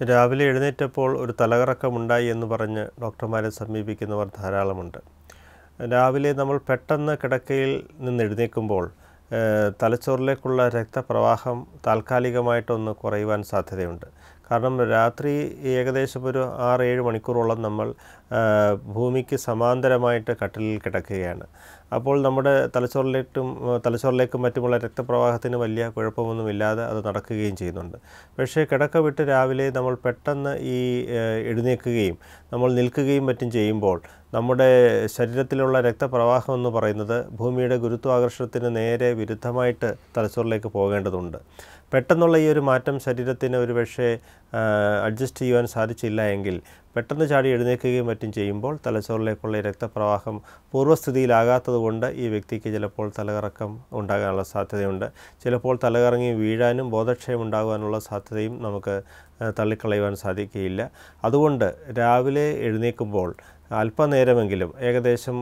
രാവിലെ എഴുന്നേറ്റപ്പോൾ ഒരു തലകറക്കമുണ്ടായി എന്ന് പറഞ്ഞ് ഡോക്ടർമാരെ സമീപിക്കുന്നവർ ധാരാളമുണ്ട്. രാവിലെ നമ്മൾ പെട്ടെന്ന് കിടക്കയിൽ നിന്ന് എഴുന്നേൽക്കുമ്പോൾ തലച്ചോറിലേക്കുള്ള രക്തപ്രവാഹം താൽക്കാലികമായിട്ടൊന്ന് കുറയുവാൻ സാധ്യതയുണ്ട്. കാരണം രാത്രി ഏകദേശം ഒരു 6-7 മണിക്കൂറോളം നമ്മൾ ഭൂമിക്ക് സമാന്തരമായിട്ട് കട്ടിലിൽ കിടക്കുകയാണ്. അപ്പോൾ നമ്മുടെ തലച്ചോറിലേക്കും മറ്റുമുള്ള രക്തപ്രവാഹത്തിന് വലിയ കുഴപ്പമൊന്നുമില്ലാതെ അത് നടക്കുകയും ചെയ്യുന്നുണ്ട്. പക്ഷേ കിടക്ക വിട്ട് രാവിലെ നമ്മൾ പെട്ടെന്ന് എഴുന്നേൽക്കുകയും നമ്മൾ നിൽക്കുകയും മറ്റും ചെയ്യുമ്പോൾ നമ്മുടെ ശരീരത്തിലുള്ള രക്തപ്രവാഹം എന്ന് പറയുന്നത് ഭൂമിയുടെ ഗുരുത്വാകർഷണത്തിന് നേരെ വിരുദ്ധമായിട്ട് തലച്ചോറിലേക്ക് പോകേണ്ടതുണ്ട്. പെട്ടെന്നുള്ള ഈ ഒരു മാറ്റം ശരീരത്തിന് ഒരുപക്ഷെ അഡ്ജസ്റ്റ് ചെയ്യുവാൻ സാധിച്ചില്ല എങ്കിൽ പെട്ടെന്ന് ചാടി എഴുന്നേൽക്കുകയും മറ്റും ചെയ്യുമ്പോൾ തലച്ചോറിലേക്കുള്ള രക്തപ്രവാഹം പൂർവ്വസ്ഥിതിയിലാകാത്തത് കൊണ്ട് ഈ വ്യക്തിക്ക് ചിലപ്പോൾ തലകറക്കം ഉണ്ടാകാനുള്ള സാധ്യതയുണ്ട്. ചിലപ്പോൾ തലകറങ്ങി വീഴാനും ബോധക്ഷയം ഉണ്ടാകുവാനുള്ള സാധ്യതയും നമുക്ക് തള്ളിക്കളയുവാൻ സാധിക്കുകയില്ല. അതുകൊണ്ട് രാവിലെ എഴുന്നേൽക്കുമ്പോൾ അല്പനേരമെങ്കിലും ഏകദേശം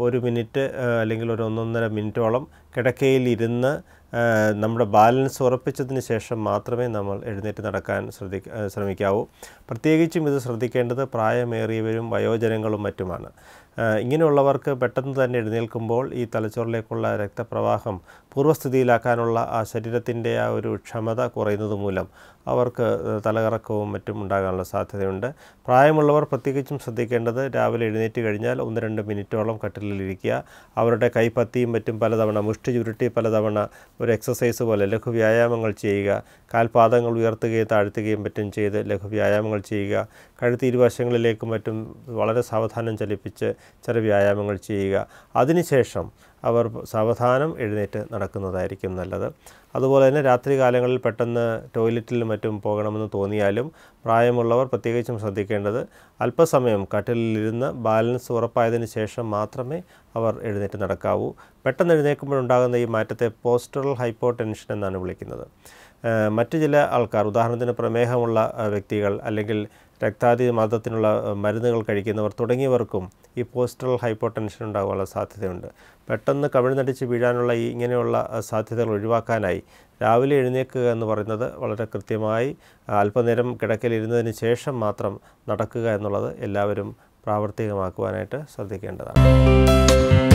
ഒരു മിനിറ്റ് അല്ലെങ്കിൽ ഒരു 1.5 മിനിറ്റോളം കിടക്കയിൽ ഇരുന്ന് നമ്മുടെ ബാലൻസ് ഉറപ്പിച്ചതിന് ശേഷം മാത്രമേ നമ്മൾ എഴുന്നേറ്റ് നടക്കാൻ ശ്രമിക്കാവൂ. പ്രത്യേകിച്ചും ഇത് ശ്രദ്ധിക്കേണ്ടത് പ്രായമേറിയവരും വയോജനങ്ങളും മറ്റുമാണ്. ഇങ്ങനെയുള്ളവർക്ക് പെട്ടെന്ന് തന്നെ എഴുന്നേൽക്കുമ്പോൾ ഈ തലച്ചോറിലേക്കുള്ള രക്തപ്രവാഹം പൂർവ്വസ്ഥിതിയിലാക്കാനുള്ള ആ ശരീരത്തിൻ്റെ ആ ഒരു ക്ഷമത കുറയുന്നത് മൂലം അവർക്ക് തലകറക്കവും മറ്റും ഉണ്ടാകാനുള്ള സാധ്യതയുണ്ട്. പ്രായമുള്ളവർ പ്രത്യേകിച്ചും ശ്രദ്ധിക്കേണ്ടത് രാവിലെ എഴുന്നേറ്റ് കഴിഞ്ഞാൽ 1-2 മിനിറ്റോളം കട്ടിലിരിക്കുക. അവരുടെ കൈപ്പത്തിയും മറ്റും പലതവണ മുഷ്ടി ചുരുട്ടി പലതവണ ഒരു എക്സസൈസ് പോലെ ലഘുവ്യായാമങ്ങൾ ചെയ്യുക. കാൽപാദങ്ങൾ ഉയർത്തുകയും താഴ്ത്തുകയും മറ്റും ചെയ്ത് ലഘുവ്യായാമങ്ങൾ ചെയ്യുക. കഴുത്ത് ഇരുവശങ്ങളിലേക്കും മറ്റും വളരെ സാവധാനം ചലിപ്പിച്ച് ചെറിയ വ്യായാമങ്ങൾ ചെയ്യുക. അതിനുശേഷം അവർ സാവധാനം എഴുന്നേറ്റ് നടക്കുന്നതായിരിക്കും നല്ലത്. അതുപോലെ തന്നെ രാത്രി കാലങ്ങളിൽ പെട്ടെന്ന് ടോയ്ലറ്റിലും മറ്റും പോകണമെന്ന് തോന്നിയാലും പ്രായമുള്ളവർ പ്രത്യേകിച്ചും ശ്രദ്ധിക്കേണ്ടത് അല്പസമയം കട്ടിലിരുന്ന് ബാലൻസ് ഉറപ്പായതിന് ശേഷം മാത്രമേ അവർ എഴുന്നേറ്റ് നടക്കാവൂ. പെട്ടെന്ന് എഴുന്നേൽക്കുമ്പോഴുണ്ടാകുന്ന ഈ മാറ്റത്തെ പോസ്റ്ററൽ ഹൈപ്പോടെൻഷൻ എന്നാണ് വിളിക്കുന്നത്. മറ്റു ചില ആൾക്കാർ, ഉദാഹരണത്തിന് പ്രമേഹമുള്ള വ്യക്തികൾ അല്ലെങ്കിൽ രക്താതിമർദ്ദത്തിനുള്ള മരുന്നുകൾ കഴിക്കുന്നവർ തുടങ്ങിയവർക്കും ഈ പോസ്റ്ററൽ ഹൈപ്പോടെൻഷൻ ഉണ്ടാകാനുള്ള സാധ്യതയുണ്ട്. പെട്ടെന്ന് കവിഴ്ന്നടിച്ച് വീഴാനുള്ള ഇങ്ങനെയുള്ള സാധ്യതകൾ ഒഴിവാക്കാനായി രാവിലെ എഴുന്നേൽക്കുക എന്ന് പറയുന്നത് വളരെ കൃത്യമായി അല്പനേരം കിടക്കയിലിരുന്നതിന് ശേഷം മാത്രം നടക്കുക എന്നുള്ളത് എല്ലാവരും പ്രാവർത്തികമാക്കുവാനായിട്ട് ശ്രദ്ധിക്കേണ്ടതാണ്.